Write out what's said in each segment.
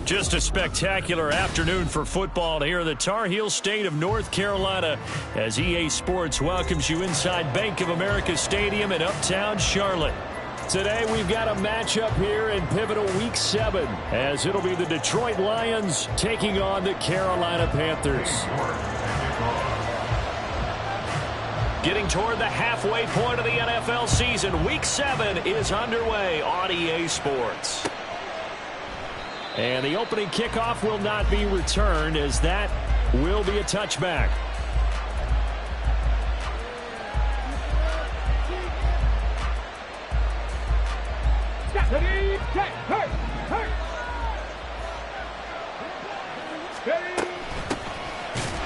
Just a spectacular afternoon for football here in the Tar Heel state of North Carolina as EA Sports welcomes you inside Bank of America Stadium in uptown Charlotte. Today we've got a matchup here in pivotal Week 7 as it'll be the Detroit Lions taking on the Carolina Panthers. Getting toward the halfway point of the NFL season, Week 7 is underway on EA Sports. And the opening kickoff will not be returned as that will be a touchback.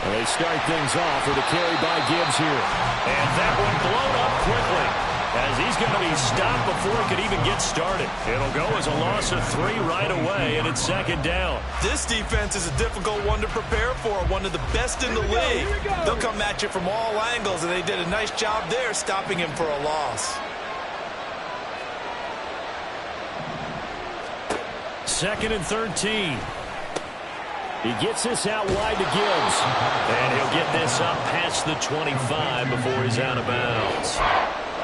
Well, they start things off with a carry by Gibbs here. And that one blown up quickly, as he's going to be stopped before he could even get started. It'll go as a loss of 3 right away, and it's second down. This defense is a difficult one to prepare for, one of the best in the league. They'll come at you from all angles, and they did a nice job there stopping him for a loss. Second and 13. He gets this out wide to Gibbs. And he'll get this up past the 25 before he's out of bounds.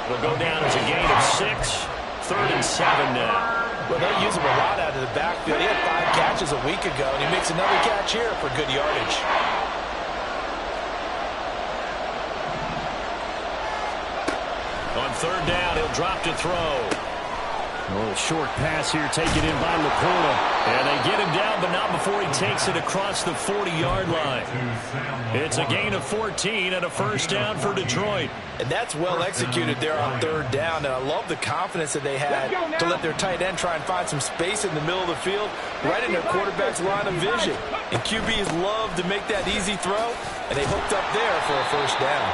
It'll go down as a gain of 6. Third and 7 now. Well, they use him a lot out of the backfield. He had 5 catches a week ago, and he makes another catch here for good yardage. On third down, he'll drop to throw. A little short pass here taken in by Laporta. And they get him down, but not before he takes it across the 40-yard line. It's a gain of 14 and a first down for Detroit. And that's well executed there on third down. And I love the confidence that they had to let their tight end try and find some space in the middle of the field, right in their quarterback's line of vision. And QBs love to make that easy throw, and they hooked up there for a first down.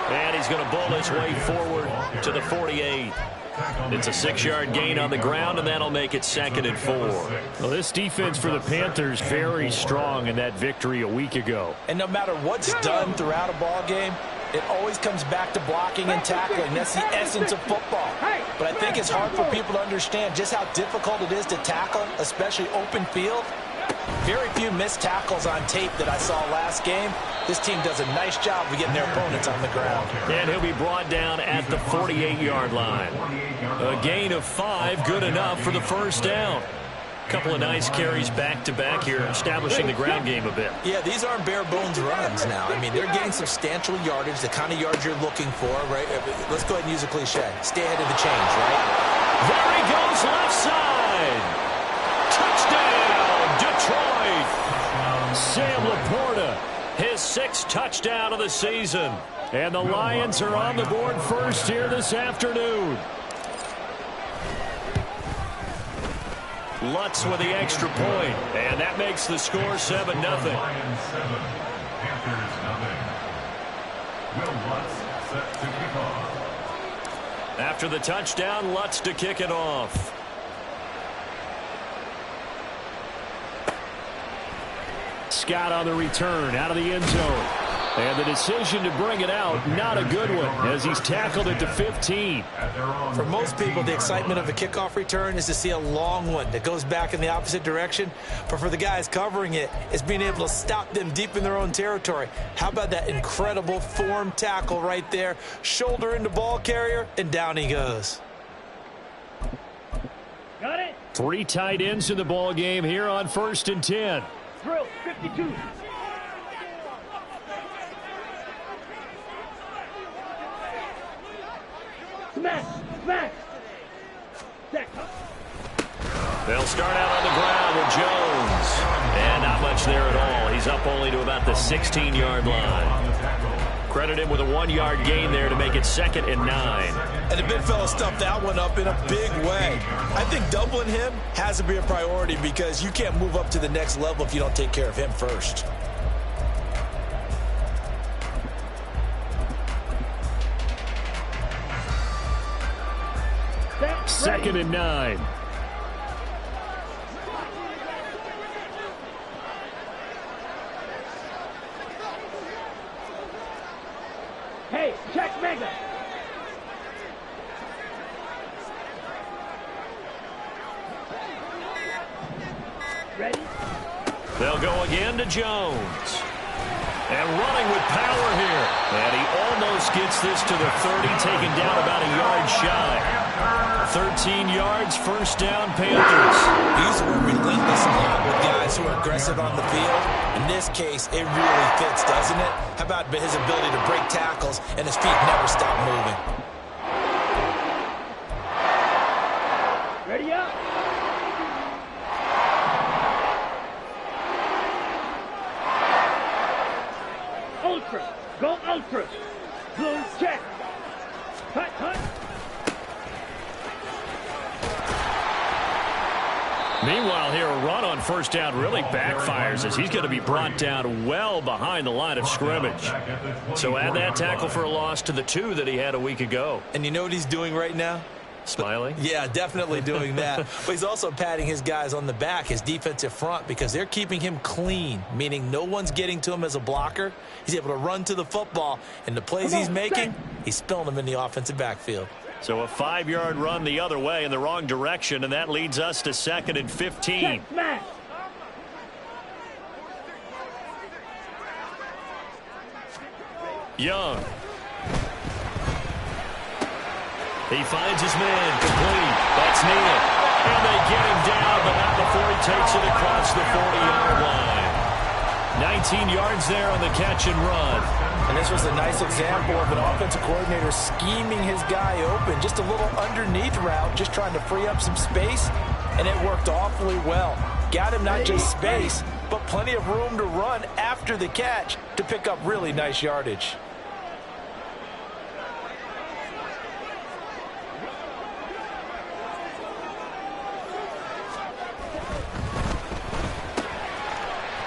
And he's going to bull his way forward to the 48. It's a 6-yard gain on the ground, and that'll make it second and 4. Well, this defense for the Panthers very strong in that victory a week ago. And no matter what's done throughout a ball game, it always comes back to blocking and tackling. That's the essence of football. But I think it's hard for people to understand just how difficult it is to tackle, especially open field. Very few missed tackles on tape that I saw last game. This team does a nice job of getting their opponents on the ground. And he'll be brought down at the 48-yard line. A gain of 5, good enough for the first down. Couple of nice carries back-to-back here, establishing the ground game a bit. Yeah, these aren't bare-bones runs now. I mean, they're getting substantial yardage, the kind of yards you're looking for, right? Let's go ahead and use a cliche. Stay ahead of the chains, right? There he goes, left side. Touchdown, Detroit. Sam Laporta, his 6th touchdown of the season. And the Lions are on the board first here this afternoon. Lutz with the extra point, and that makes the score 7-0. After the touchdown, Lutz to kick it off. Scott on the return, out of the end zone. And the decision to bring it out, not a good one, as he's tackled it to 15. For most people, the excitement of a kickoff return is to see a long one that goes back in the opposite direction. But for the guys covering it, it's being able to stop them deep in their own territory. How about that incredible form tackle right there? Shoulder into ball carrier, and down he goes. Got it. 3 tight ends in the ball game here on 1st and 10. Drill, 52. Smash! Smash! They'll start out on the ground with Jones. And not much there at all. He's up only to about the 16-yard line. Credit him with a 1-yard gain there to make it 2nd and 9. And the big fella stuffed that one up in a big way. I think doubling him has to be a priority because you can't move up to the next level if you don't take care of him first. Second and 9. Hey, check Mega. Ready? to Jones. And running with power here. And he almost gets this to the 30, taken down about a yard shy. 13 yards, first down, Panthers. He's relentless a lot with guys who are aggressive on the field. In this case, it really fits, doesn't it? How about his ability to break tackles and his feet never stop moving? Ready up. Ultra. Go ultra. Blue check. Cut. Meanwhile, here, a run on first down really backfires as he's going to be brought down well behind the line of scrimmage. So add that tackle for a loss to the 2 that he had a week ago. And you know what he's doing right now? Smiling? Yeah, definitely doing that. But he's also patting his guys on the back, his defensive front, because they're keeping him clean, meaning no one's getting to him as a blocker. He's able to run to the football, and the plays he's making, he's spilling them in the offensive backfield. So a 5-yard run the other way in the wrong direction, and that leads us to 2nd and 15. Young. He finds his man, complete. That's Neal. And they get him down, but not before he takes it across the 40-yard line. 19 yards there on the catch and run. And this was a nice example of an offensive coordinator scheming his guy open. Just a little underneath route, just trying to free up some space, and it worked awfully well. Got him not just space, but plenty of room to run after the catch to pick up really nice yardage.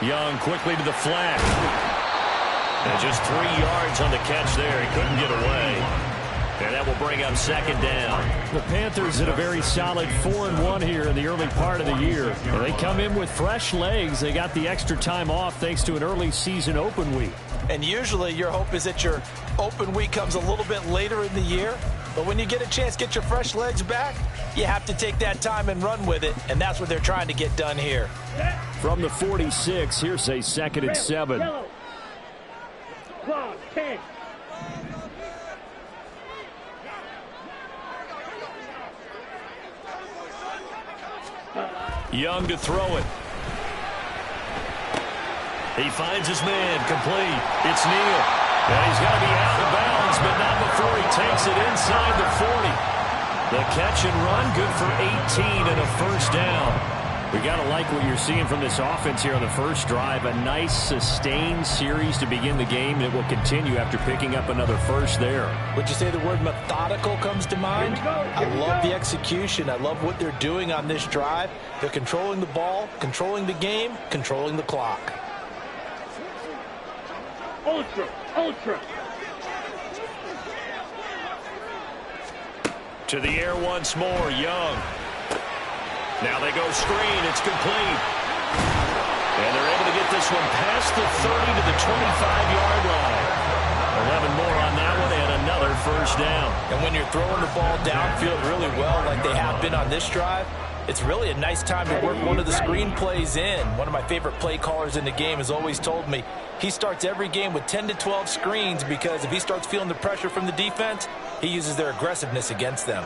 Young quickly to the flat. And just 3 yards on the catch there. He couldn't get away. And that will bring up 2nd down. The Panthers at a very solid 4-1 here in the early part of the year. And they come in with fresh legs. They got the extra time off thanks to an early season open week. And usually your hope is that your open week comes a little bit later in the year. But when you get a chance to get your fresh legs back, you have to take that time and run with it. And that's what they're trying to get done here. From the 46, here's a 2nd and 7. Yellow. Claw, 10. Young to throw it. He finds his man, complete. It's Neal. And he's got to be out of bounds, but not before he takes it inside the 40. The catch and run, good for 18 and a first down. We got to like what you're seeing from this offense here on the first drive. A nice, sustained series to begin the game, and it will continue after picking up another first there. Would you say the word methodical comes to mind? I love the execution. I love what they're doing on this drive. They're controlling the ball, controlling the game, controlling the clock. Ultra. To the air once more, Young. Now they go screen. It's complete. And they're able to get this one past the 30 to the 25-yard line. 11 more on that one and another first down. And when you're throwing the ball downfield really well like they have been on this drive, it's really a nice time to work one of the screen plays in. One of my favorite play callers in the game has always told me he starts every game with 10 to 12 screens because if he starts feeling the pressure from the defense, he uses their aggressiveness against them.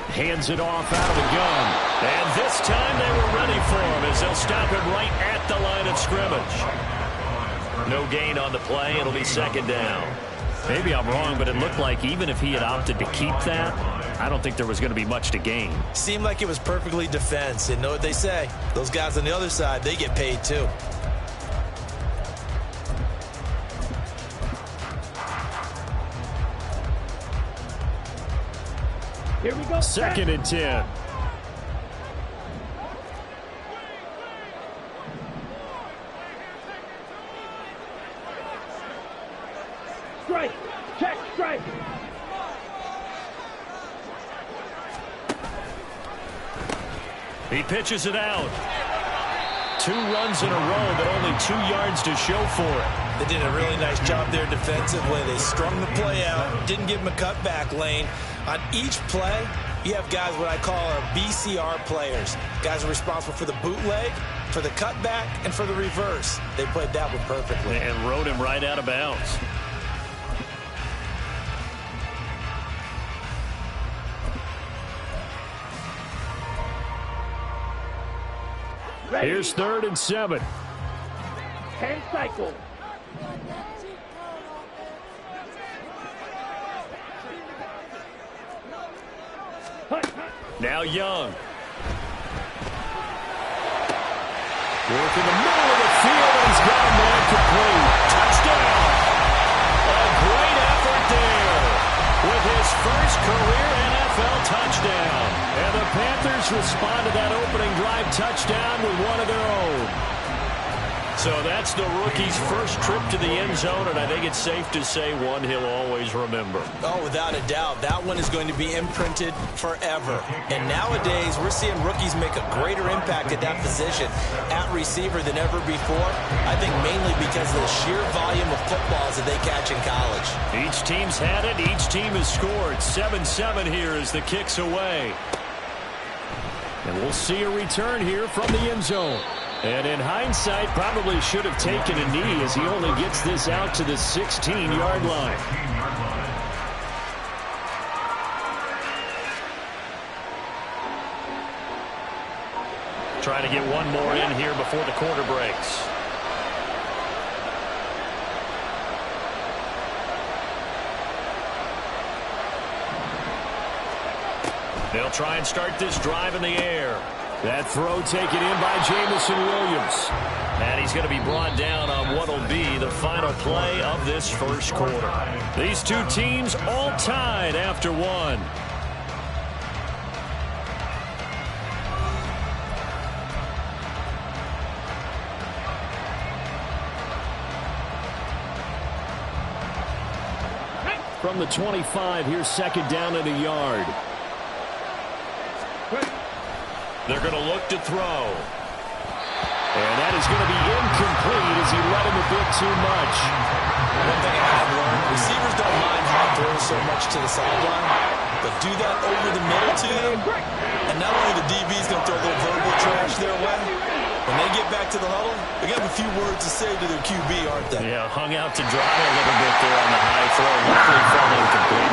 Hands it off out of the gun. And this time they were ready for him as they'll stop him right at the line of scrimmage. No gain on the play. It'll be 2nd down. Maybe I'm wrong, but it looked like even if he had opted to keep that, I don't think there was going to be much to gain. Seemed like it was perfectly defense. And know what they say? Those guys on the other side, they get paid too. Here we go. 2nd and 10. Strike. Check. Strike. He pitches it out. 2 runs in a row, but only 2 yards to show for it. They did a really nice job there defensively. They strung the play out, didn't give him a cutback lane. On each play, You have guys what I call our BCR players. Guys are responsible for the bootleg, for the cutback, and for the reverse. They played that one perfectly. And rode him right out of bounds. Here's 3rd and 7. 10 cycles. Now Young. Work in the middle of the field, and he's got a man complete. Touchdown! A great effort there with his first career NFL touchdown. And the Panthers respond to that opening drive touchdown with one of their own. So that's the rookie's first trip to the end zone, and I think it's safe to say one he'll always remember. Oh, without a doubt. That one is going to be imprinted forever. And nowadays, we're seeing rookies make a greater impact at that position at receiver than ever before. I think mainly because of the sheer volume of footballs that they catch in college. Each team's had it. Each team has scored. 7-7 here as the kick's away. And we'll see a return here from the end zone. And in hindsight, probably should have taken a knee as he only gets this out to the 16-yard line. Trying to get one more in here before the quarter breaks. They'll try and start this drive in the air. That throw taken in by Jamison Williams. And he's going to be brought down on what will be the final play of this first quarter. These two teams all tied after one. From the 25, here's 2nd down and a yard. They're going to look to throw. And that is going to be incomplete as he let him a bit too much. One thing I have learned, receivers don't mind hot throws so much to the sideline, but do that over the middle to them, and not only the DB's going to throw a little verbal trash their way, when they get back to the huddle, they got a few words to say to their QB, aren't they? Yeah, hung out to dry a little bit there on the high throw. Luckily fell incomplete.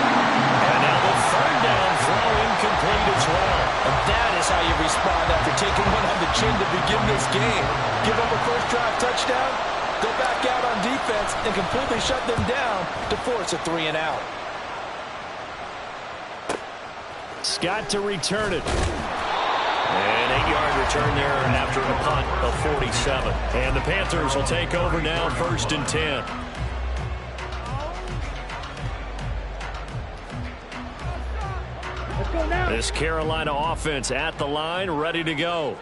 And now the 3rd down throw incomplete as well. And that is how you respond after taking one on the chin to begin this game. Give up a first drive touchdown, go back out on defense, and completely shut them down to force a 3 and out. Scott to return it. An 8-yard return there after a punt of 47. And the Panthers will take over now, 1st and 10. Let's go now. This Carolina offense at the line, ready to go.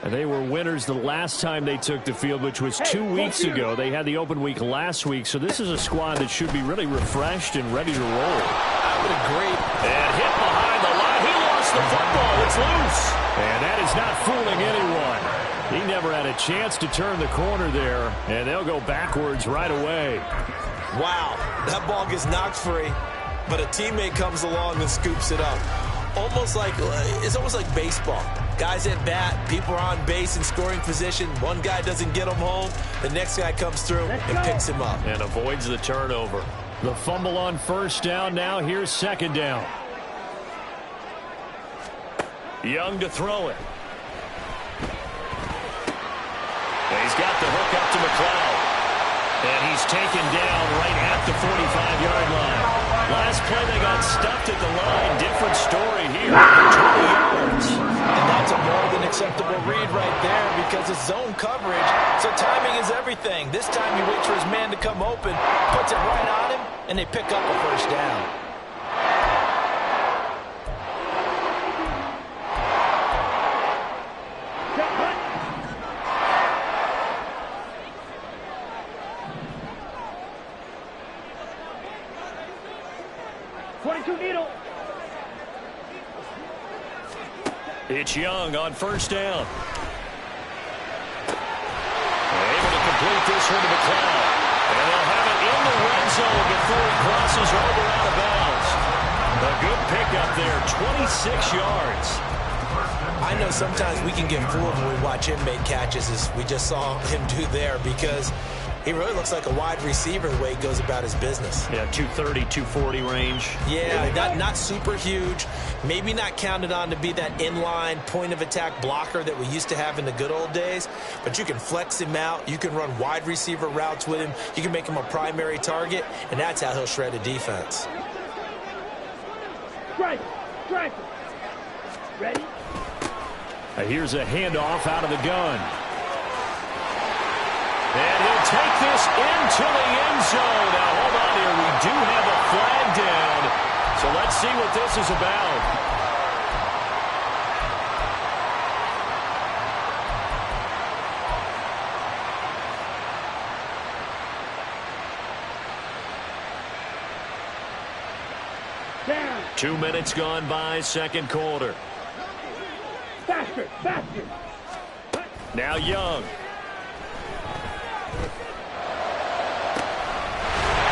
And they were winners the last time they took the field, which was 2 weeks ago. They had the open week last week, so this is a squad that should be really refreshed and ready to roll. I would agree. And hit behind the line. He lost the football. It's loose. And that is not fooling anyone. He never had a chance to turn the corner there, and they'll go backwards right away. Wow, that ball gets knocked free, but a teammate comes along and scoops it up. It's almost like baseball. Guys at bat, people are on base in scoring position. One guy doesn't get him home, the next guy comes through and picks him up. And avoids the turnover. The fumble on 1st down. Now here's 2nd down. Young to throw it. He's got the hook up to McLeod. And he's taken down right at the 45-yard line. Last play they got stuffed at the line. Different story here. 20 yards. And that's a more than acceptable read right there because it's zone coverage. So timing is everything. This time he waits for his man to come open, puts it right on him, and they pick up a 1st down. It's Young on 1st down. They're able to complete this one to McLeod. And they'll have it in the red zone before he crosses over out of bounds. A good pickup there, 26 yards. I know sometimes we can get fooled when we watch him make catches, as we just saw him do there, because he really looks like a wide receiver the way he goes about his business. Yeah, 230, 240 range. Yeah, not super huge. Maybe not counted on to be that inline point-of-attack blocker that we used to have in the good old days. But you can flex him out. You can run wide receiver routes with him. You can make him a primary target, and that's how he'll shred a defense. Strike. Ready? Here's a handoff out of the gun. And he'll take this into the end zone. Now, hold on here. We do have a flag down. So let's see what this is about. Down. 2 minutes gone by, second quarter. Faster. Now Young.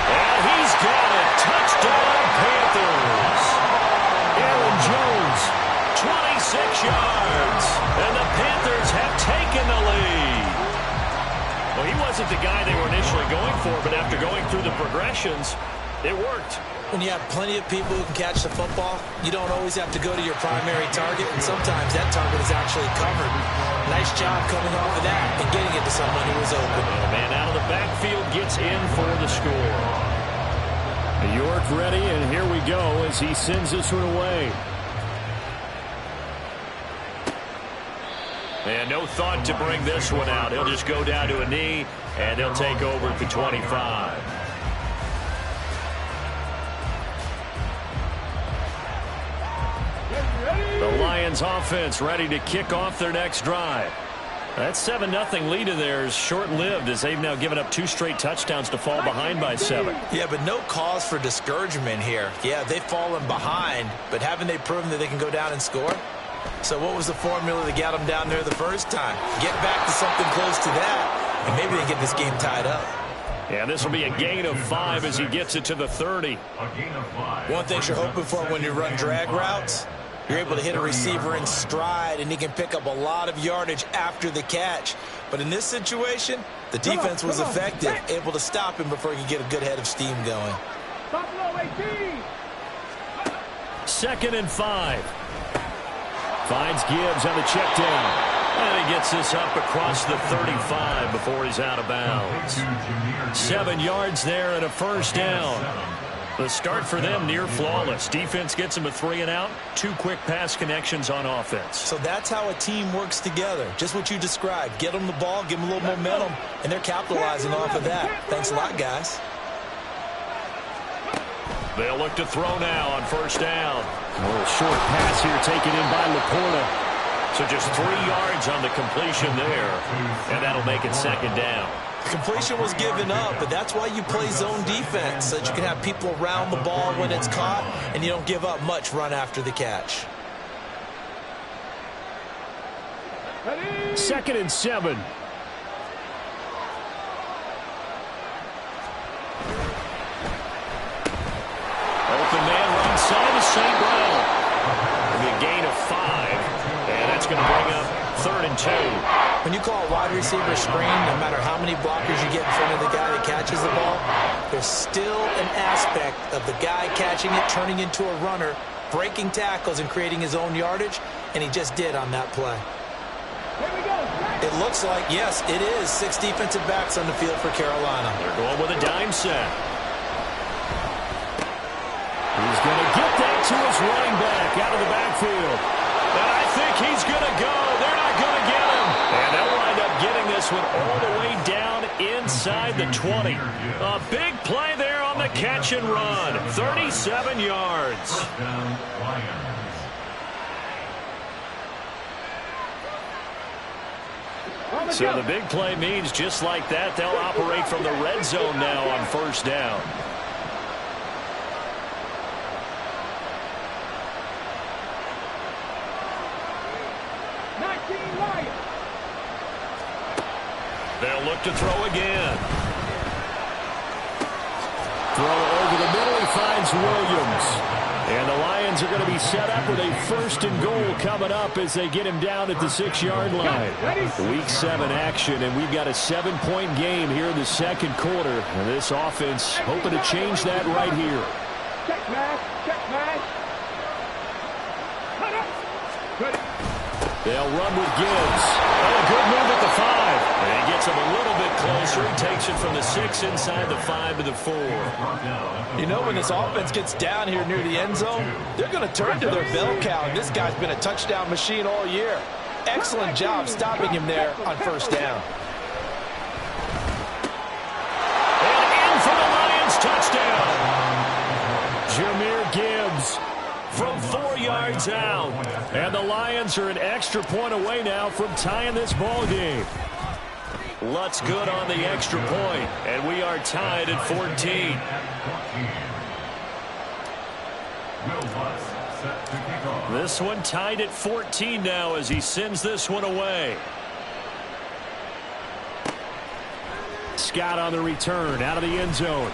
And he's got it. Touchdown, Panthers. Aaron Jones, 26 yards. And the Panthers have taken the lead. Well, he wasn't the guy they were initially going for, but after going through the progressions, it worked. When you have plenty of people who can catch the football, you don't always have to go to your primary target, and sometimes that target is actually covered. Nice job coming off of that and getting it to someone who was open. The man out of the backfield gets in for the score. York ready, and here we go as he sends this one away. And no thought to bring this one out. He'll just go down to a knee, and they'll take over at the 25. The Lions offense ready to kick off their next drive. That 7-0 lead of theirs short-lived as they've now given up 2 straight touchdowns to fall behind by 7. Yeah, but no cause for discouragement here. Yeah, they've fallen behind, but haven't they proven that they can go down and score? So what was the formula that got them down there the first time? Get back to something close to that, and maybe they get this game tied up. Yeah, this will be a gain of 5 as he gets it to the 30. One thing you're hoping for when you run drag routes, you're able to hit a receiver in stride, and he can pick up a lot of yardage after the catch. But in this situation, the defense was effective, able to stop him before he could get a good head of steam going. Buffalo 18. 2nd and 5. Finds Gibbs on the check down. And he gets this up across the 35 before he's out of bounds. 7 yards there and a first down. The start for them near flawless. Defense gets them a 3 and out. 2 quick pass connections on offense. So that's how a team works together. Just what you described. Get them the ball, give them a little momentum, and they're capitalizing off of that. Thanks a lot, guys. They'll look to throw now on first down. A little short pass here taken in by Laporta. So just 3 yards on the completion there. And that'll make it second down. Completion was given up, but that's why you play zone defense, so that you can have people around the ball when it's caught, and you don't give up much run after the catch. 2nd and 7. Open man right side of St. Brown. It'll be a gain of 5, and that's going to bring up 3rd and 2. When you call a wide receiver screen, no matter how many blockers you get in front of the guy that catches the ball, there's still an aspect of the guy catching it, turning into a runner, breaking tackles and creating his own yardage, and he just did on that play. Here we go. It looks like, yes, it is 6 defensive backs on the field for Carolina. They're going with a dime set. He's going to get that to his running back out of the backfield. And I think he's going to go. They're not going to get him. And they'll wind up getting this one all the way down inside the 20. A big play there on the catch and run. 37 yards. So the big play means just like that, they'll operate from the red zone now on first down. They'll look to throw again. Throw over the middle. He finds Williams. And the Lions are going to be set up with a 1st and goal coming up as they get him down at the 6-yard line. Week 7 action, and we've got a 7-point game here in the 2nd quarter. And this offense hoping to change that right here. Check pass. Check pass. Cut up. Good. They'll run with Gibbs. And a good move at the 5. And he gets him a little bit closer. He takes it from the 6 inside the 5 to the 4. You know, when this offense gets down here near the end zone, they're going to turn to their bell cow. And this guy's been a touchdown machine all year. Excellent job stopping him there on 1st down. And in for the Lions touchdown. Jahmyr Gibbs from 4 yards out. And the Lions are an extra point away now from tying this ball game. Lutz good on the extra point, and we are tied at 14. This one tied at 14 now as he sends this one away. Scott on the return out of the end zone.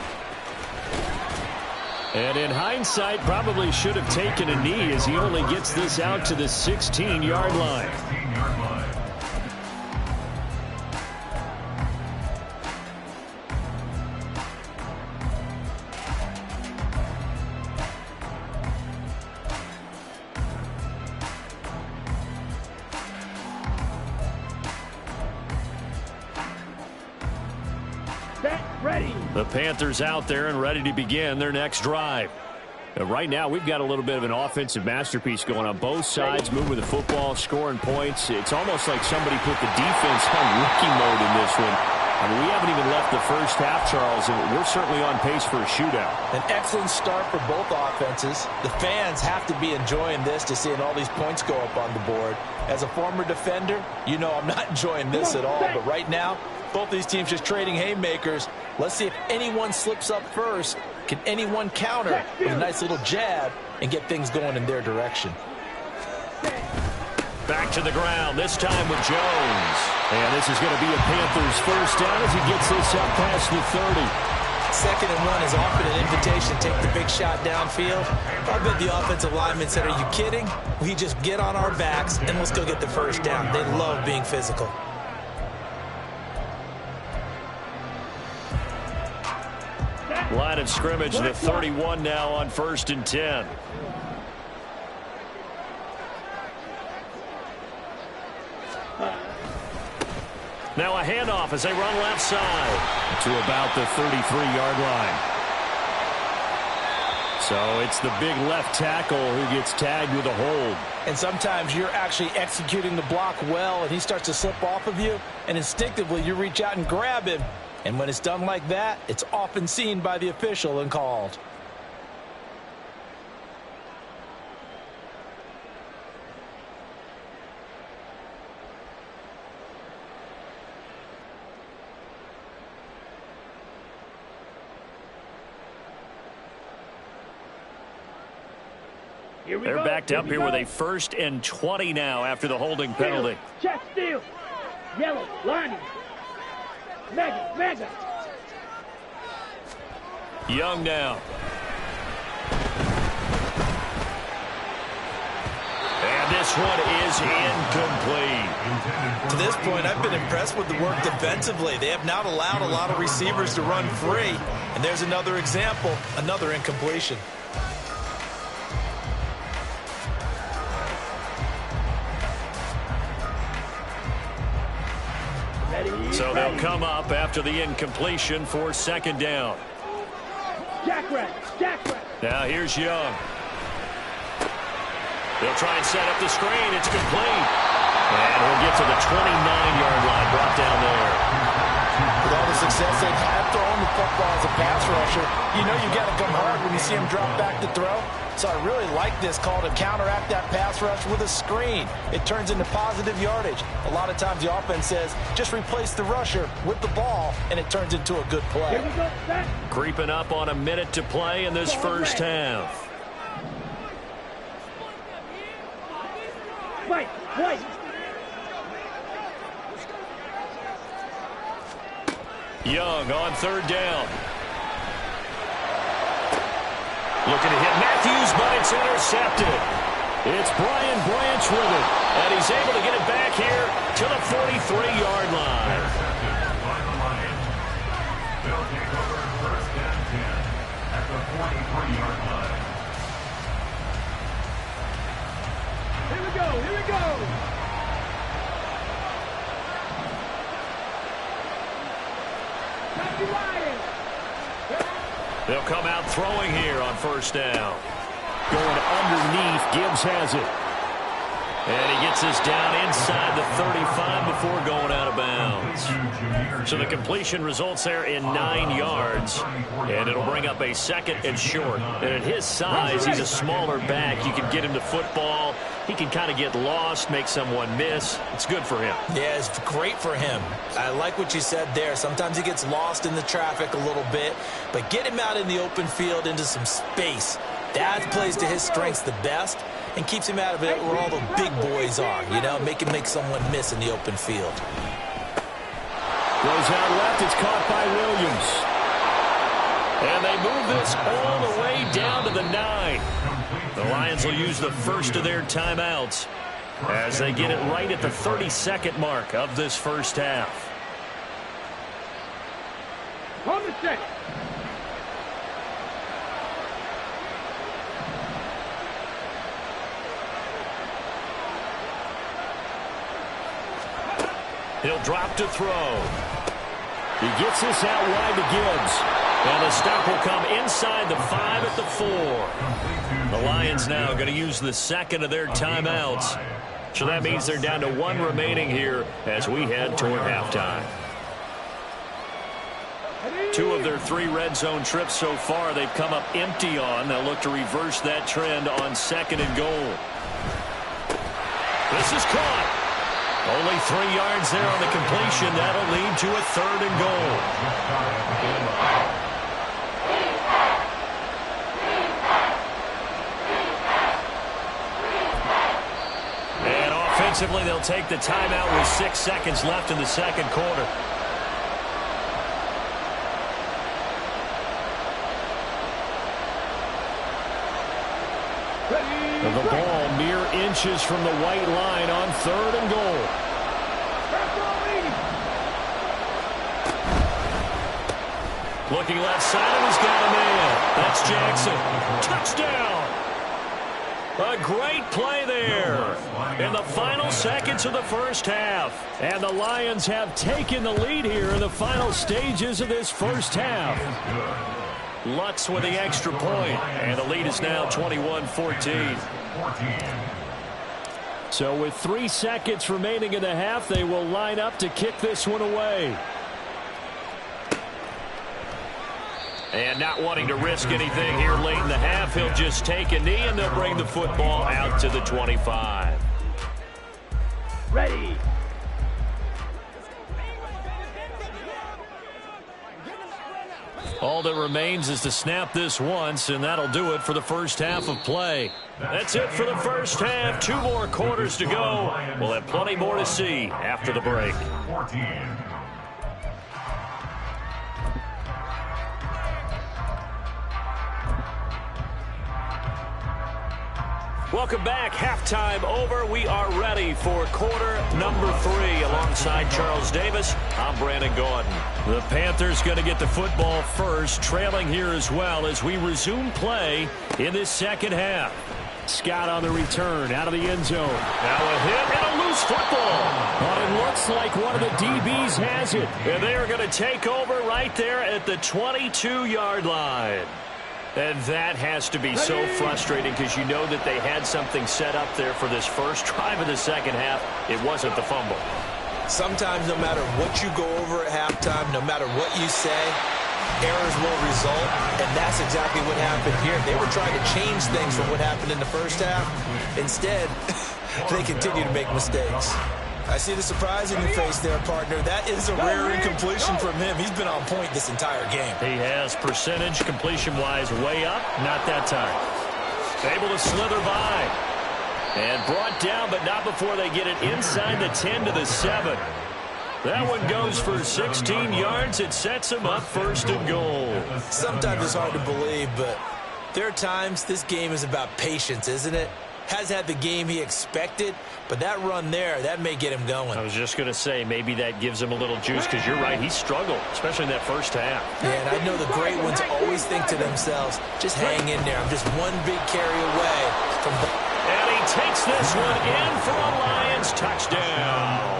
And in hindsight, probably should have taken a knee as he only gets this out to the 16-yard line. The Panthers out there and ready to begin their next drive. Right now, we've got a little bit of an offensive masterpiece going on both sides, moving the football, scoring points. It's almost like somebody put the defense on rookie mode in this one. I mean, we haven't even left the first half, Charles, and we're certainly on pace for a shootout. An excellent start for both offenses. The fans have to be enjoying this to seeing all these points go up on the board. As a former defender, you know I'm not enjoying this at all. But right now, both these teams just trading haymakers. Let's see if anyone slips up first. Can anyone counter with a nice little jab and get things going in their direction? Back to the ground, this time with Jones. And this is going to be a Panthers first down as he gets this up past the 30. 2nd and 1 is often an invitation to take the big shot downfield. I bet the offensive lineman said, are you kidding? We just get on our backs and let's go get the first down. They love being physical. Line of scrimmage, the 31 now on 1st and 10. Now a handoff as they run left side to about the 33-yard line. So it's the big left tackle who gets tagged with a hold. And sometimes you're actually executing the block well and he starts to slip off of you, and instinctively you reach out and grab him. And when it's done like that, it's often seen by the official and called. They're backed up here with a 1st and 20 now after the holding penalty. Check steal. Yellow, lining. Mega. Young now. And this one is incomplete. To this point, I've been impressed with the work defensively. They have not allowed a lot of receivers to run free. And there's another example, another incompletion. So they'll come up after the incompletion for 2nd down. Jackrabbit. Now here's Young. They'll try and set up the screen. It's complete. And we'll get to the 29-yard line, brought down there. With all the success they've had throwing the football as a pass rusher, you know you got to come hard when you see him drop back to throw. So I really like this call to counteract that pass rush with a screen. It turns into positive yardage. A lot of times the offense says, just replace the rusher with the ball, and it turns into a good play. Here we go. Back. Creeping up on a minute to play in this first half. White. Young on 3rd down. Looking to hit Matthews, but it's intercepted. It's Brian Branch with it, and he's able to get it back here to the 43-yard line. They'll take over 1st and 10 at the 43-yard line. Here we go, here we go. They'll come out throwing here on 1st down. Going underneath, Gibbs has it. And he gets this down inside the 35 before going out of bounds. So the completion results there in 9 yards. And it'll bring up a 2nd and short. And at his size, he's a smaller back. You can get him to football. He can kind of get lost, make someone miss. It's good for him. Yeah, it's great for him. I like what you said there. Sometimes he gets lost in the traffic a little bit. But get him out in the open field into some space. That plays to his strengths the best and keeps him out of it where all the big boys are, you know, make someone miss in the open field. Goes out left, it's caught by Williams. And they move this all the way down to the 9. The Lions will use the first of their timeouts as they get it right at the 32nd mark of this first half. Hold the set. He'll drop to throw. He gets this out wide to Gibbs. And the stop will come inside the 5 at the 4. The Lions now going to use the 2nd of their timeouts. So that means they're down to 1 remaining here as we head toward halftime. 2 of their 3 red zone trips so far they've come up empty on. They'll look to reverse that trend on 2nd and goal. This is caught. Only 3 yards there on the completion. That'll lead to a 3rd and goal. And offensively, they'll take the timeout with 6 seconds left in the 2nd quarter. The ball mere inches from the white line on 3rd and goal. Looking left side, and he's got a man. That's Jackson. Touchdown! A great play there in the final seconds of the first half. And the Lions have taken the lead here in the final stages of this first half. Lutz with the extra point, and the lead is now 21-14. So with 3 seconds remaining in the half, they will line up to kick this one away. And not wanting to risk anything here late in the half, he'll just take a knee, and they'll bring the football out to the 25. Ready. All that remains is to snap this once, and that'll do it for the first half of play. That's it for the first half. 2 more quarters to go. We'll have plenty more to see after the break. Welcome back. Halftime over. We are ready for quarter number 3. Alongside Charles Davis, I'm Brandon Gordon. The Panthers going to get the football first, trailing here as well as we resume play in this second half. Scott on the return, out of the end zone. Now a hit and a loose football. Well, it looks like one of the DBs has it. And they are going to take over right there at the 22-yard line. And that has to be so frustrating because you know that they had something set up there for this first drive of the second half. It wasn't the fumble. Sometimes no matter what you go over at halftime, no matter what you say, errors will result, and that's exactly what happened here. They were trying to change things from what happened in the first half. Instead, they continue to make mistakes. I see the surprise in your face there, partner. That is a rare incompletion from him. He's been on point this entire game. He has percentage completion-wise way up. Not that time. Able to slither by. And brought down, but not before they get it inside the 10 to the 7. That one goes for 16 yards. It sets him up 1st and goal. Sometimes it's hard to believe, but There are times this game is about patience, isn't it? Has had the game he expected, but that run there, that may get him going. I was just going to say, maybe that gives him a little juice, because you're right, he struggled, especially in that first half. Yeah, and I know the great ones always think to themselves, just hang in there. I'm just one big carry away from... And he takes this one in for a Lions touchdown.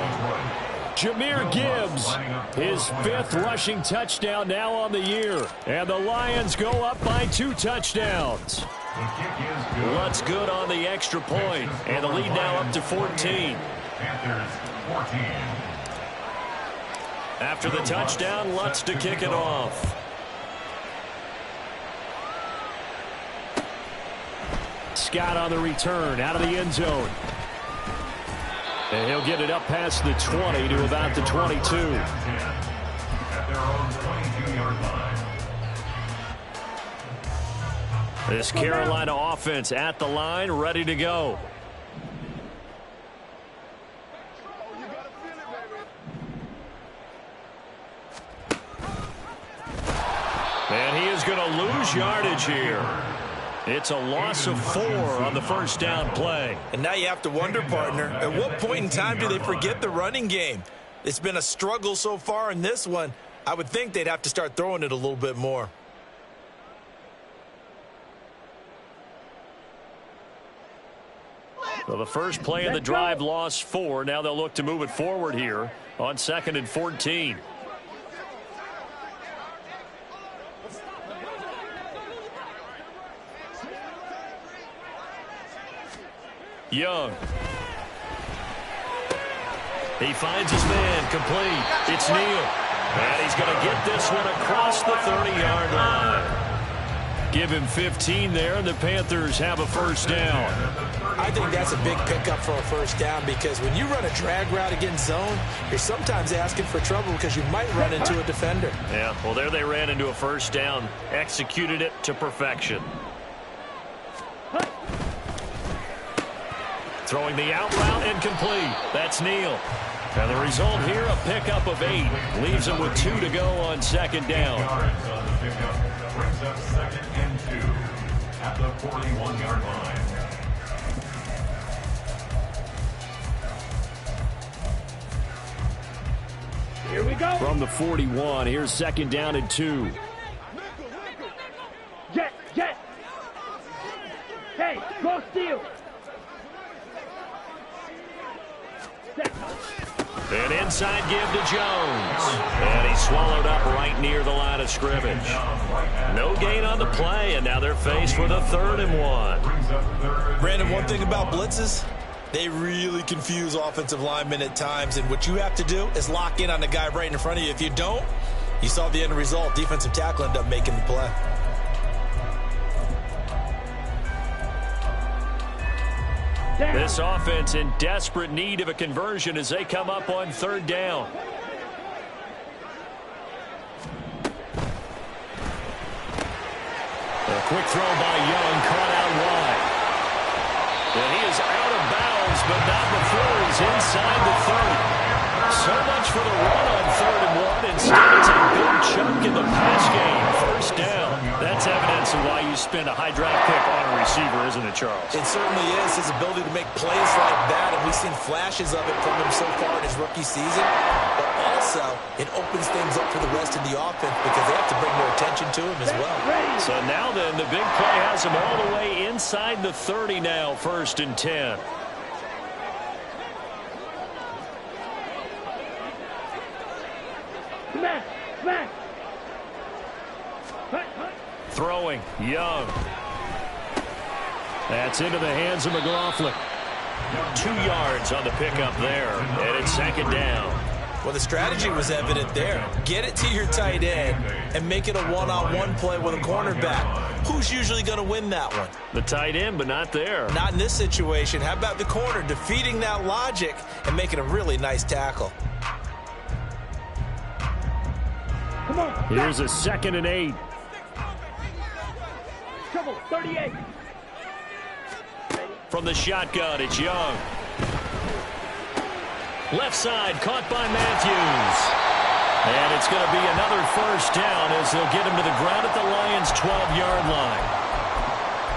Jahmyr Gibbs, his 5th rushing touchdown now on the year. And the Lions go up by 2 touchdowns. Lutt's good on the extra point, and the lead now up to 14. After the touchdown, Lutt's to kick it off. Scott on the return, out of the end zone. And he'll get it up past the 20 to about the 22. At their own 22-yard line. This Carolina offense at the line, ready to go. And he is going to lose yardage here. It's a loss of 4 on the first down play. And now you have to wonder, partner, at what point in time do they forget the running game? It's been a struggle so far in this one. I would think they'd have to start throwing it a little bit more. So the first play of the drive lost 4. Now they'll look to move it forward here on 2nd and 14. Young. He finds his man, complete. It's Neal. And he's going to get this one across the 30-yard line. Give him 15 there, and the Panthers have a first down. I think that's a big pickup for a first down, because when you run a drag route against zone, you're sometimes asking for trouble because you might run into a defender. Yeah, well, there they ran into a first down, executed it to perfection. Throwing the out route, incomplete. That's Neal. And the result here, a pickup of 8. Leaves him with 2 to go on 2nd down. Yards on the pickup. Brings up 2nd and 2 at the 41-yard line. Here we go. From the 41, here's 2nd down and 2. Jet. Hey, go steal. An inside give to Jones. And he's swallowed up right near the line of scrimmage. No gain on the play, and now they're faced with a 3rd and 1. Brandon, one thing about blitzes, they really confuse offensive linemen at times, and what you have to do is lock in on the guy right in front of you. If you don't, you saw the end result. Defensive tackle ended up making the play. This offense in desperate need of a conversion as they come up on 3rd down. A quick throw by Young, caught out wide. And he is out of bounds, but not before he's inside the 30. So much for the run on 3rd and 1. Instead, it's a big chunk in the pass game. First down. That's evidence of why you spend a high draft pick on a receiver, isn't it, Charles? It certainly is. His ability to make plays like that, and we've seen flashes of it from him so far in his rookie season. But also, it opens things up for the rest of the offense because they have to bring more attention to him as well. So now then, the big play has him all the way inside the 30 now, 1st and 10. Smash. Throwing, Young. That's into the hands of McLaughlin. 2 yards on the pickup there, and it's 2nd down. Well, the strategy was evident there. Get it to your tight end and make it a one-on-one play with a cornerback. Who's usually going to win that one? The tight end, but not there. Not in this situation. How about the corner defeating that logic and making a really nice tackle? Come on. Here's a 2nd and 8. Trouble, 38. From the shotgun, it's Young. Left side, caught by Matthews. And it's going to be another first down as they'll get him to the ground at the Lions' 12-yard line.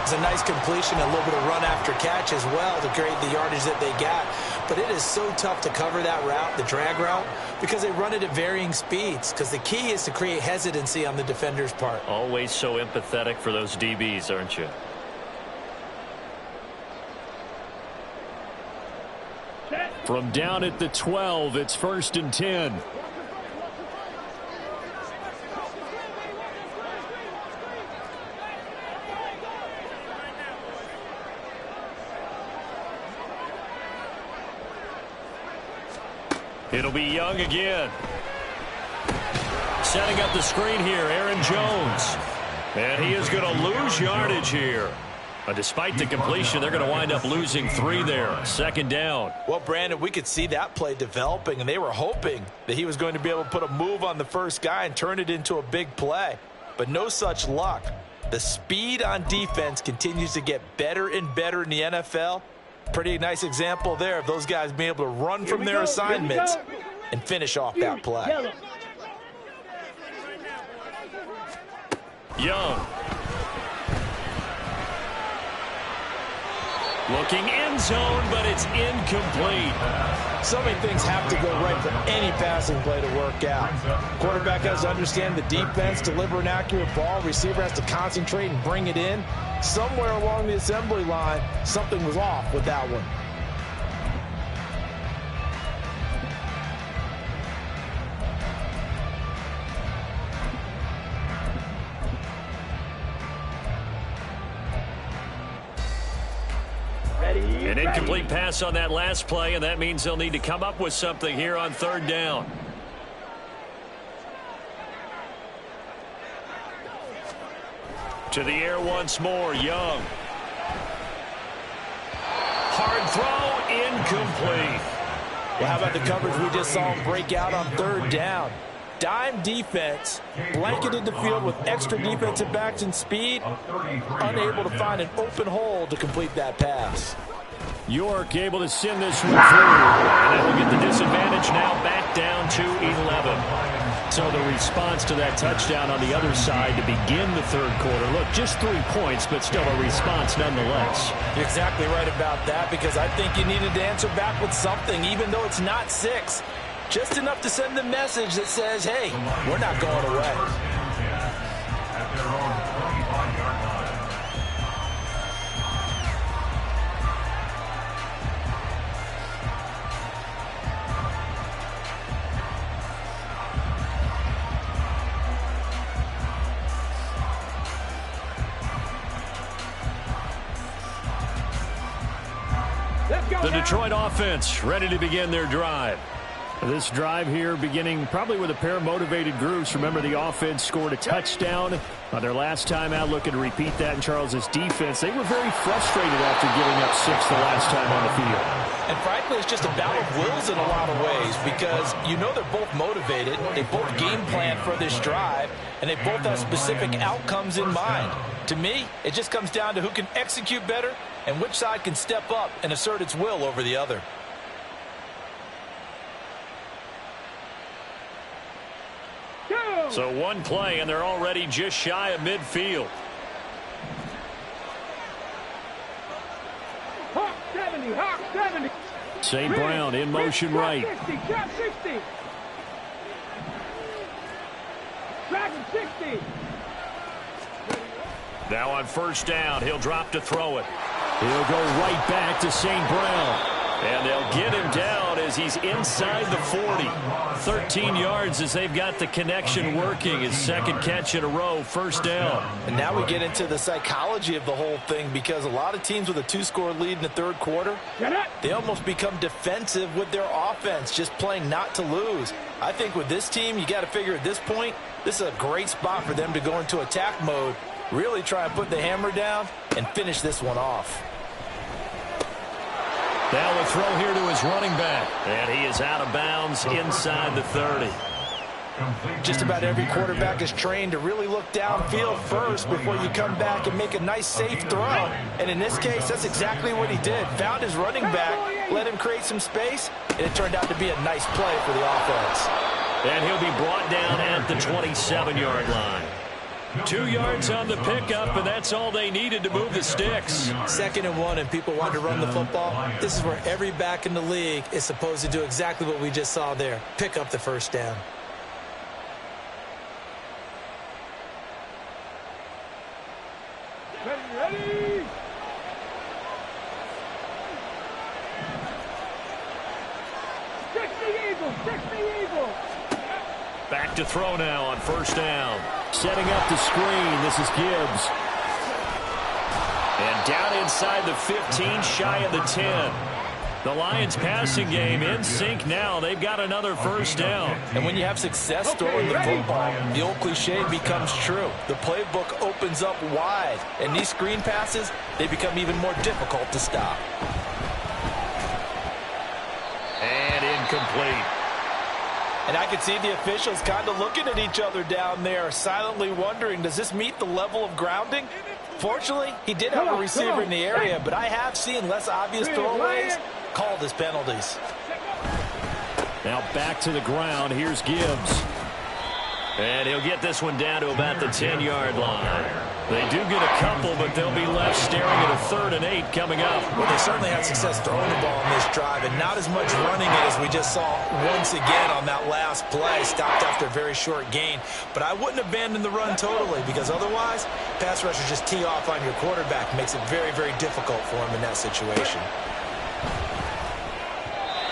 It's a nice completion, a little bit of run after catch as well to create the yardage that they got. But it is so tough to cover that route, the drag route, because they run it at varying speeds. Because the key is to create hesitancy on the defender's part. Always so empathetic for those DBs, aren't you? From down at the 12, it's 1st and 10. It'll be Young again. Setting up the screen here, Aaron Jones. And he is going to lose yardage here. Despite the completion, they're going to wind up losing 3 there. 2nd down. Well, Brandon, we could see that play developing, and they were hoping that he was going to be able to put a move on the first guy and turn it into a big play. But no such luck. The speed on defense continues to get better and better in the NFL. Pretty nice example there of those guys being able to run from their assignments and finish off that play. Young. Looking end zone, but it's incomplete. So many things have to go right for any passing play to work out. Quarterback has to understand the defense, deliver an accurate ball. Receiver has to concentrate and bring it in. Somewhere along the assembly line, something was off with that one. An incomplete pass on that last play, and that means they'll need to come up with something here on 3rd down. To the air once more, Young. Hard throw, incomplete. Well, how about the coverage we just saw him break out on 3rd down? Dime defense, blanketed the field with extra defensive backs and speed, unable to find an open hole to complete that pass. York able to send this one through, and that will get the disadvantage now back down to 11. So the response to that touchdown on the other side to begin the 3rd quarter. Look, just 3 points, but still a response nonetheless. You're exactly right about that, because I think you needed to answer back with something, even though it's not 6. Just enough to send the message that says, hey, we're not going away. At their own 25-yard line. The Detroit offense ready to begin their drive. This drive here beginning probably with a pair of motivated groups. Remember, the offense scored a touchdown on their last time out. Looking to repeat that in Charles's defense. They were very frustrated after giving up 6 the last time on the field. And frankly, it's just a battle of wills in a lot of ways, because you know they're both motivated. They both game plan for this drive, and they both have specific outcomes in mind. To me, it just comes down to who can execute better and which side can step up and assert its will over the other. So one play, and they're already just shy of midfield. Hawk 70, Hawk 70. St. Brown in motion right. 60, drop 60. Dragon 60. Now on 1st down, he'll drop to throw it. He'll go right back to St. Brown. And they'll get him down as he's inside the 40. 13 yards as they've got the connection working. His 2nd catch in a row, 1st down. And now we get into the psychology of the whole thing, because a lot of teams with a 2-score lead in the 3rd quarter, they almost become defensive with their offense, just playing not to lose. I think with this team, you got to figure at this point, this is a great spot for them to go into attack mode, really try and put the hammer down and finish this one off. Now a throw here to his running back. And he is out of bounds inside the 30. Just about every quarterback is trained to really look downfield first before you come back and make a nice, safe throw. And in this case, that's exactly what he did. Found his running back, let him create some space, and it turned out to be a nice play for the offense. And he'll be brought down at the 27-yard line. 2 yards on the pickup, and that's all they needed to move the sticks. 2nd and 1, and people want to run the football. This is where every back in the league is supposed to do exactly what we just saw there. Pick up the first down. Ready. Six the Eagles. Back to throw now on 1st down. Setting up the screen. This is Gibbs. And down inside the 15, shy of the 10. The Lions passing game in sync now. They've got another 1st down. And when you have success throwing the football, the old cliche becomes true. The playbook opens up wide. And these screen passes, they become even more difficult to stop. And incomplete. And I could see the officials kind of looking at each other down there, silently wondering, does this meet the level of grounding? Fortunately, he did have a receiver in the area, but I have seen less obvious throwaways called as penalties. Now back to the ground. Here's Gibbs. And he'll get this one down to about the 10-yard line. They do get a couple, but they'll be left staring at a 3rd and 8 coming up. Well, they certainly had success throwing the ball in this drive, and not as much running it as we just saw once again on that last play. Stopped after a very short gain. But I wouldn't abandon the run totally, because otherwise, pass rushers just tee off on your quarterback. Makes it very, very difficult for him in that situation.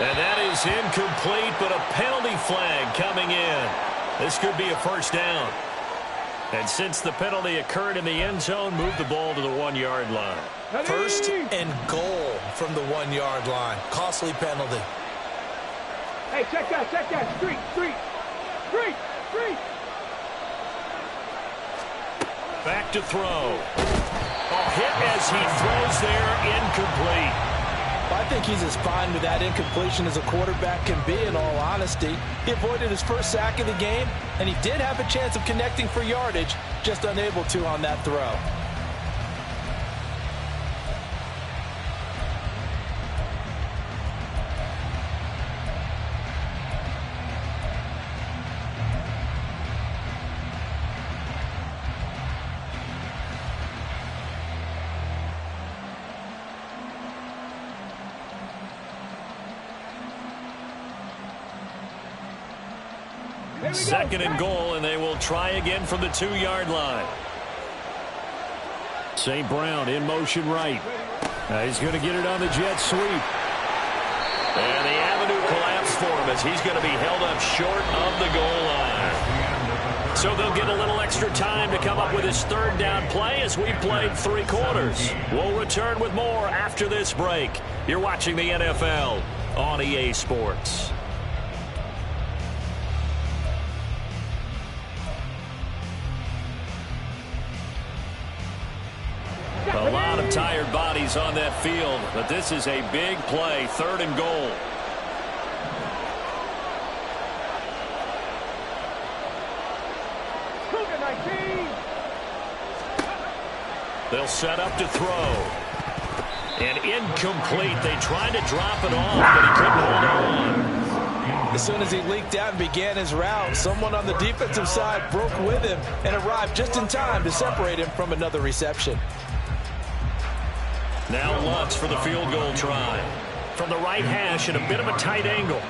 And that is incomplete, but a penalty flag coming in. This could be a 1st down. And since the penalty occurred in the end zone, move the ball to the 1-yard line. 1st and goal from the 1-yard line. Costly penalty. Hey, check that. Street. Back to throw. A hit as he throws there, incomplete. I think he's as fine with that incompletion as a quarterback can be, in all honesty. He avoided his 1st sack of the game, and he did have a chance of connecting for yardage, just unable to on that throw. Second and goal, and they will try again from the 2-yard line. St. Brown in motion right. He's going to get it on the jet sweep. And the avenue collapsed for him as he's going to be held up short of the goal line. So they'll get a little extra time to come up with his 3rd down play as we've played 3 quarters. We'll return with more after this break. You're watching the NFL on EA Sports. A lot of tired bodies on that field, but this is a big play, 3rd and goal. They'll set up to throw. And incomplete. They tried to drop it off, but he couldn't hold on. As soon as he leaked out and began his route, someone on the defensive side broke with him and arrived just in time to separate him from another reception. Now Lutz for the field goal try. From the right hash at a bit of a tight angle.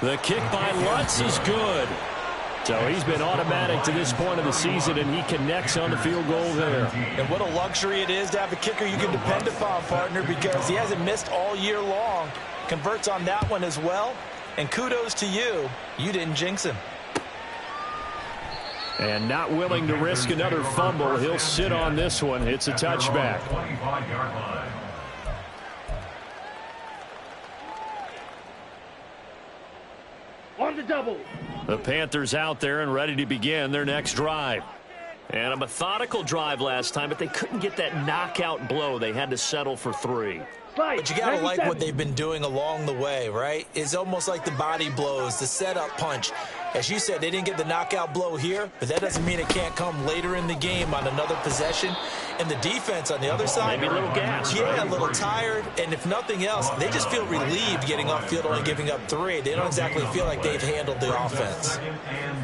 The kick by Lutz is good. So he's been automatic to this point of the season, and he connects on the field goal there. And what a luxury it is to have a kicker you can depend upon, partner, because he hasn't missed all year long. Converts on that one as well. And kudos to you. You didn't jinx him. And not willing to risk another fumble. He'll sit on this one. It's a touchback. On the double. The Panthers out there and ready to begin their next drive. And a methodical drive last time, but they couldn't get that knockout blow. They had to settle for 3. But you got to like what they've been doing along the way, right? It's almost like the body blows, the setup punch. As you said, they didn't get the knockout blow here, but that doesn't mean it can't come later in the game on another possession. And the defense on the other side, maybe a little gas. Yeah, right? a little tired. And if nothing else, they just feel relieved getting off field only giving up 3. They don't exactly feel like they've handled the offense.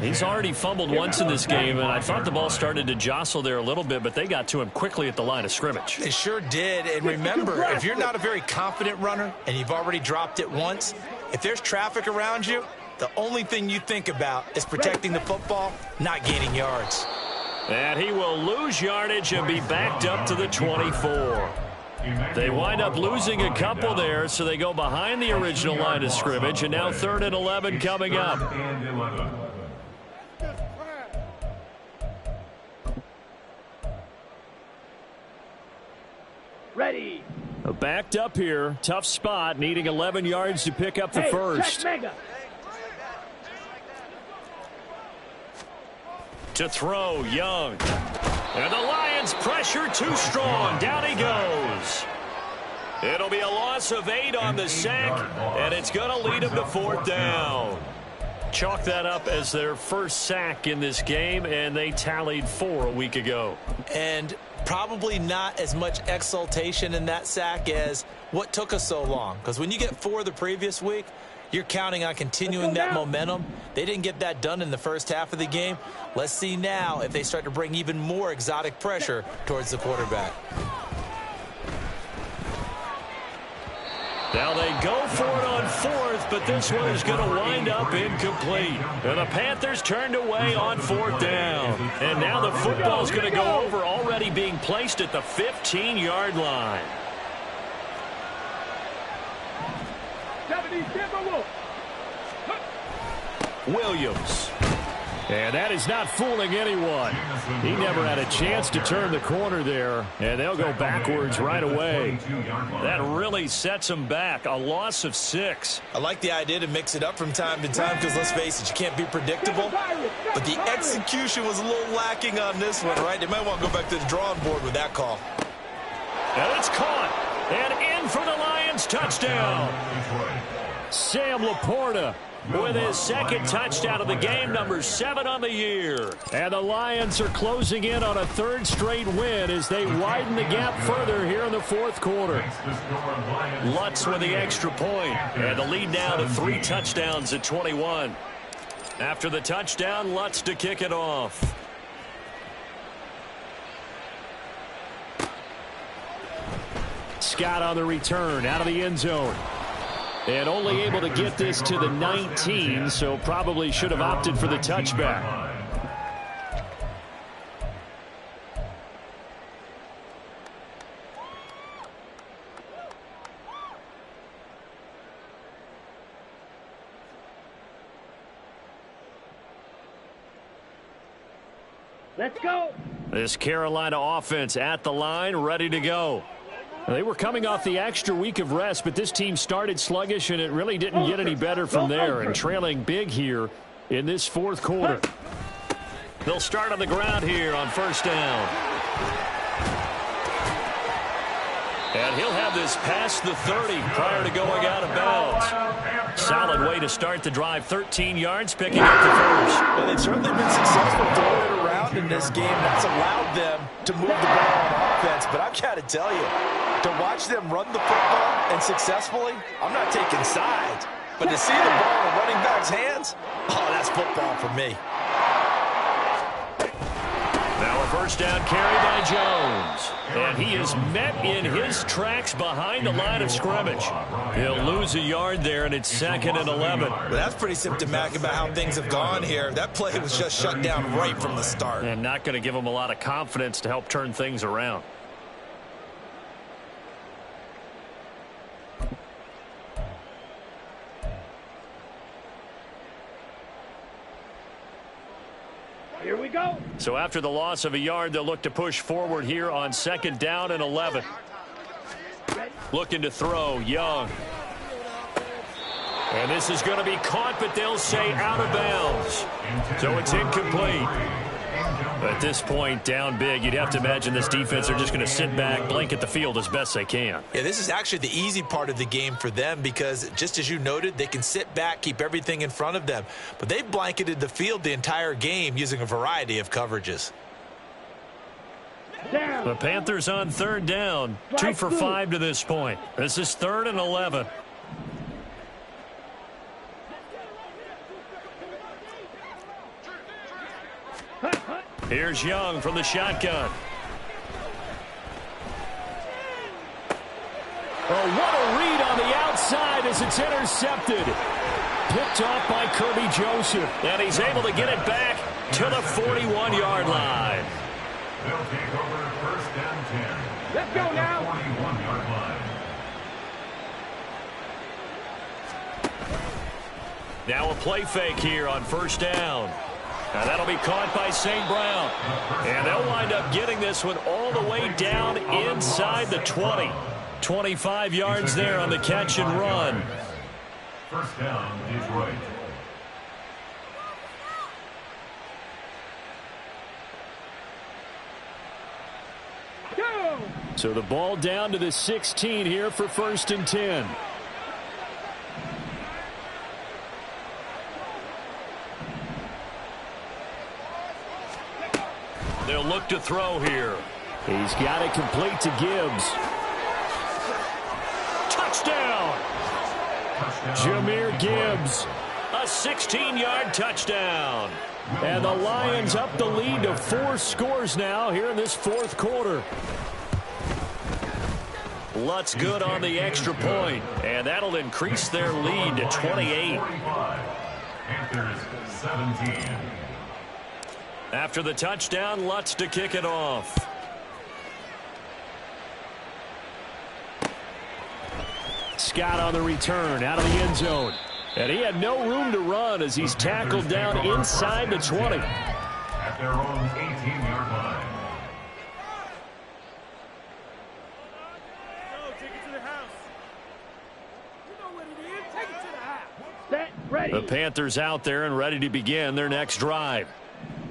He's already fumbled once in this game, and I thought the ball started to jostle there a little bit, but they got to him quickly at the line of scrimmage. They sure did. And remember, if you're not a very confident runner and you've already dropped it once, if there's traffic around you, the only thing you think about is protecting the football, not gaining yards. And he will lose yardage and be backed up to the 24. They wind up losing a couple there, so they go behind the original line of scrimmage, and now 3rd and 11 coming up. Ready. Backed up here, tough spot, needing 11 yards to pick up the first. Check mega. To throw, Young. And the Lions pressure too strong. Down he goes. It'll be a loss of 8 on the sack, and it's going to lead them to 4th down. Chalk that up as their first sack in this game, and they tallied 4 a week ago. And probably not as much exultation in that sack as what took us so long. Because when you get 4 the previous week, you're counting on continuing that momentum. They didn't get that done in the first half of the game. Let's see now if they start to bring even more exotic pressure towards the quarterback. Now they go for it on 4th, but this one is going to wind up incomplete. And the Panthers turned away on 4th down. And now the football's going to go over, already being placed at the 15-yard line. 70 Timberwolves. Williams. And that is not fooling anyone. He never had a chance to turn the corner there, and they'll go backwards right away. That really sets them back. A loss of 6. I like the idea to mix it up from time to time because, let's face it, you can't be predictable. But the execution was a little lacking on this one, right? They might want to go back to the drawing board with that call. And it's caught. And in for the Lions touchdown. Sam Laporta with his 2nd touchdown of the game, number 7 on the year. And the Lions are closing in on a 3rd straight win as they widen the gap further here in the 4th quarter. Lutz with the extra point, and the lead now to 3 touchdowns at 21. After the touchdown, Lutz to kick it off. Scott on the return out of the end zone. And only able to get this to the 19, so probably should have opted for the touchback. Let's go. This Carolina offense at the line, ready to go. They were coming off the extra week of rest, but this team started sluggish, and it really didn't get any better from there, and trailing big here in this 4th quarter. They'll start on the ground here on 1st down. And he'll have this past the 30 prior to going out of bounds. Solid way to start the drive. 13 yards, picking up the first. Well, they've certainly been successful throwing it around in this game. That's allowed them to move the ball on offense. But I've got to tell you, to watch them run the football and successfully, I'm not taking sides. But to see the ball in a running back's hands, oh, that's football for me. Now a 1st down carry by Jones. And he is met in his tracks behind the line of scrimmage. He'll lose a yard there, and it's 2nd and 11. Well, that's pretty symptomatic about how things have gone here. That play was just shut down right from the start. And not going to give him a lot of confidence to help turn things around. Here we go. So after the loss of a yard, they'll look to push forward here on 2nd down and 11. Looking to throw, Young. And this is going to be caught, but they'll say out of bounds. So it's incomplete. At this point, down big, you'd have to imagine this defense are just going to sit back, blanket the field as best they can. Yeah, this is actually the easy part of the game for them because, just as you noted, they can sit back, keep everything in front of them. But they've blanketed the field the entire game using a variety of coverages. The Panthers on third down, 2 for 5 to this point. This is 3rd and 11. Here's Young from the shotgun. Oh, what a read on the outside as it's intercepted. Picked off by Kirby Joseph. And he's able to get it back to the 41-yard line. They'll take over 1st and 10. Let's go now. 41-yard line. Now a play fake here on 1st down. Now that'll be caught by St. Brown. And they'll wind up getting this one all the way down inside the 20. 25 yards there on the catch and run. 1st down, Detroit. Go! So the ball down to the 16 here for 1st and 10. They'll look to throw here. He's got it complete to Gibbs. Touchdown! Jahmyr Gibbs. A 16-yard touchdown. And the Lions up the lead to 4 scores now here in this 4th quarter. Lutz good on the extra point, and that'll increase their lead to 28. Panthers 17. After the touchdown, Lutz to kick it off. Scott on the return out of the end zone. And he had no room to run as he's tackled down inside the 20. At their own 18-yard line. Set, ready. The Panthers out there and ready to begin their next drive.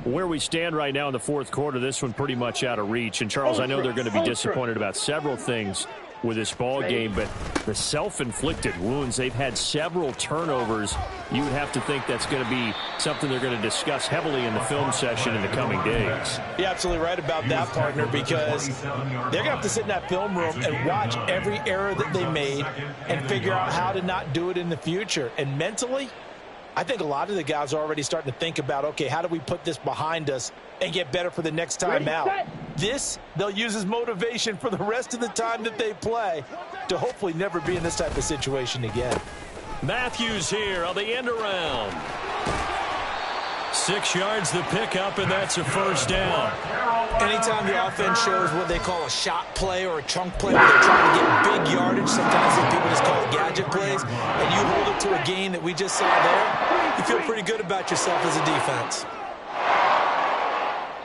Where we stand right now in the 4th quarter, this one pretty much out of reach. And, Charles, I know they're going to be disappointed about several things with this ball game, but the self-inflicted wounds, they've had several turnovers. You would have to think that's going to be something they're going to discuss heavily in the film session in the coming days. You're absolutely right about that, partner, because they're going to have to sit in that film room and watch every error that they made and figure out how to not do it in the future. And mentally, I think a lot of the guys are already starting to think about, okay, how do we put this behind us and get better for the next time out? This, they'll use as motivation for the rest of the time that they play to hopefully never be in this type of situation again. Matthews here on the end around. 6 yards the pickup, and that's a 1st down. Anytime the offense shows what they call a shot play or a chunk play where they're trying to get big yardage, sometimes people just call it gadget plays, and you hold it to a gain that we just saw there, you feel pretty good about yourself as a defense.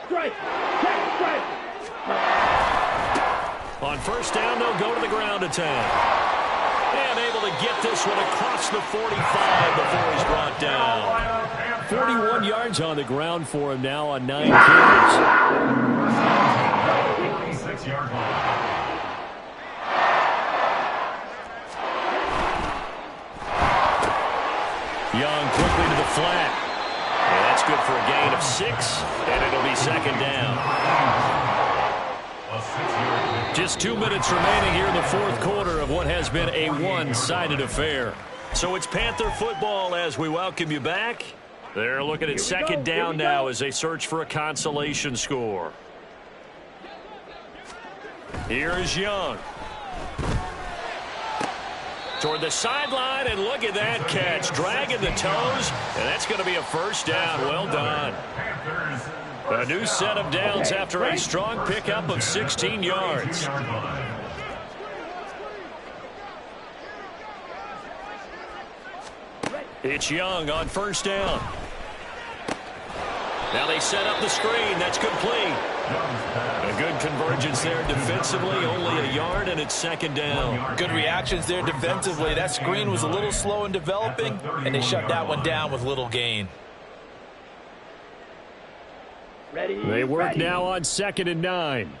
Strike! Strike! On 1st down, they'll go to the ground attack. And able to get this one across the 45 before he's brought down. 41 yards on the ground for him now on 9 carries. 46-yard line. Young quickly to the flat. And that's good for a gain of 6, and it'll be 2nd down. Just 2 minutes remaining here in the 4th quarter of what has been a one-sided affair. So it's Panther football as we welcome you back. They're looking at 2nd down now as they search for a consolation score. Here is Young. Toward the sideline, and look at that catch. Dragging the toes, and that's going to be a 1st down. Well done. A new set of downs after a strong pickup of 16 yards. It's Young on 1st down. Now they set up the screen. That's complete. A good convergence there defensively. Only a yard, and it's 2nd down. Good reactions there defensively. That screen was a little slow in developing, and they shut that one down with little gain. Ready. They work ready. now on 2nd and 9.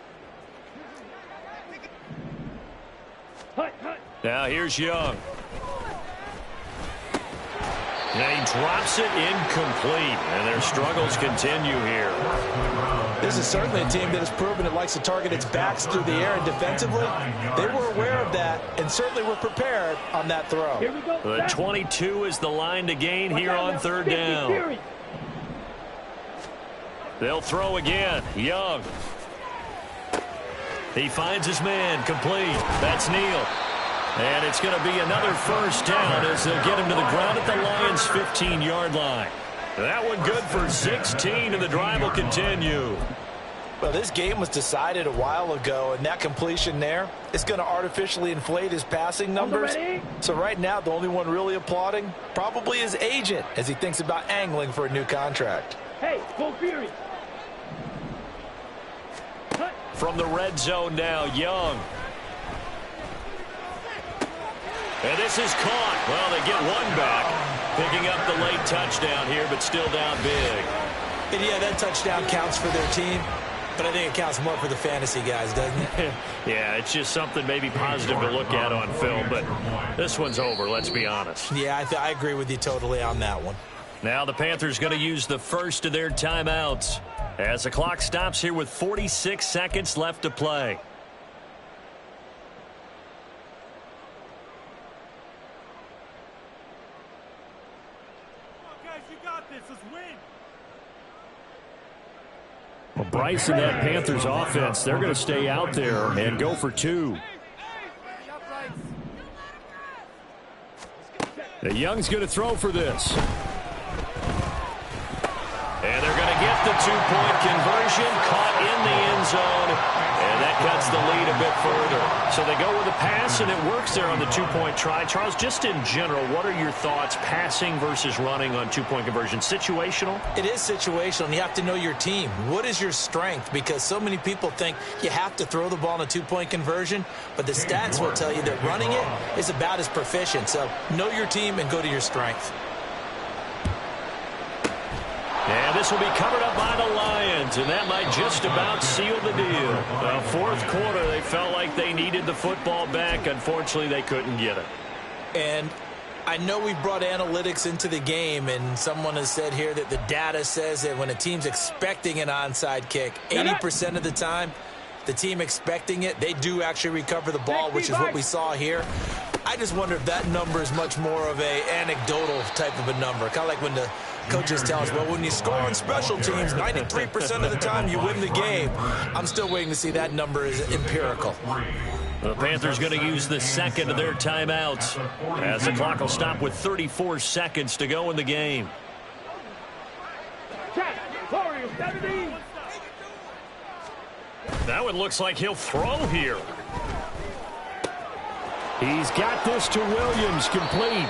Hut, hut. Now here's Young. And he drops it incomplete. And their struggles continue here. This is certainly a team that has proven it likes to target its backs through the air, and defensively, they were aware of that and certainly were prepared on that throw. Here we go. The 22 is the line to gain here on 3rd down. They'll throw again. Young. He finds his man. Complete. That's Neal. And it's going to be another 1st down as they'll get him to the ground at the Lions' 15-yard line. That one good for 16, and the drive will continue. Well, this game was decided a while ago, and that completion there is going to artificially inflate his passing numbers. So right now, the only one really applauding probably his agent as he thinks about angling for a new contract. Hey, go Fury. From the red zone now, Young. And this is caught. Well, they get one back. Picking up the late touchdown here, but still down big. And yeah, that touchdown counts for their team, but I think it counts more for the fantasy guys, doesn't it? Yeah, it's just something maybe positive to look at on film, but this one's over, let's be honest. Yeah, I agree with you totally on that one. Now the Panthers going to use the first of their timeouts as the clock stops here with 46 seconds left to play. Well, Bryce and that Panthers offense, they're going to stay out there and go for 2. The Young's going to throw for this. And they're going to get the 2-point conversion, caught in the end zone, and that cuts the lead a bit further. So they go with a pass, and it works there on the 2-point try. Charles, just in general, what are your thoughts passing versus running on 2-point conversion? Situational? It is situational, and you have to know your team. What is your strength? Because so many people think you have to throw the ball in a 2-point conversion, but the stats will tell you that running it is about as proficient. So know your team and go to your strength. And this will be covered up by the Lions, and that might just about seal the deal. Fourth quarter, they felt like they needed the football back. Unfortunately, they couldn't get it. And I know we brought analytics into the game, and someone has said here that the data says that when a team's expecting an onside kick, 80% of the time, the team expecting it, they do actually recover the ball, which is what we saw here. I just wonder if that number is much more of a anecdotal type of a number. Kind of like when the coaches tell us, well, when you score on special teams, 93% of the time you win the game. I'm still waiting to see that number is empirical. The Panthers going to use the second of their timeouts as the clock will stop with 34 seconds to go in the game. That one looks like he'll throw here. He's got this to Williams, complete.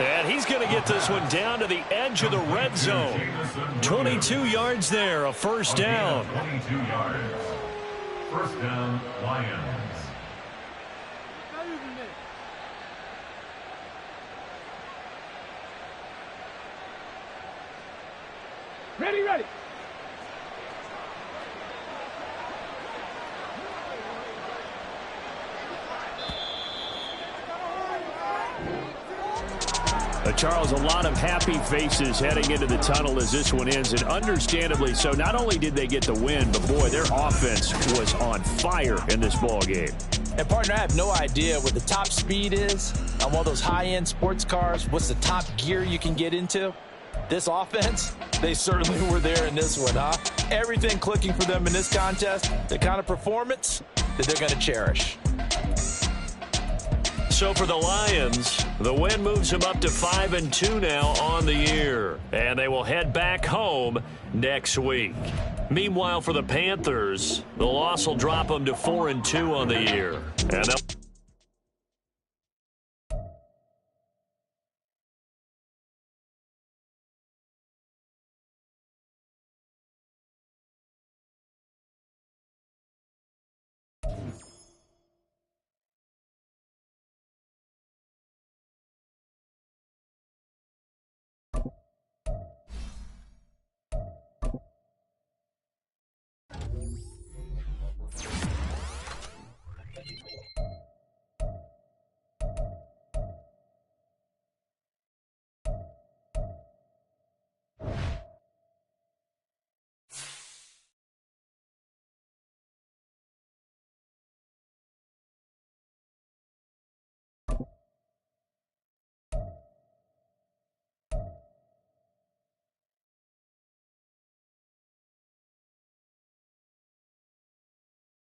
And he's going to get this one down to the edge of the red zone. 22 yards there, a 1st down. 22 yards. 1st down, Lions. Ready, ready. Charles, a lot of happy faces heading into the tunnel as this one ends, and understandably so. Not only did they get the win, but boy, their offense was on fire in this ball game. And partner, I have no idea what the top speed is on one of those high-end sports cars. What's the top gear you can get into? This offense, they certainly were there in this one, huh? Everything clicking for them in this contest, the kind of performance that they're going to cherish. So for the Lions, the win moves them up to 5-2 now on the year. And they will head back home next week. Meanwhile, for the Panthers, the loss will drop them to 4-2 on the year. And they'll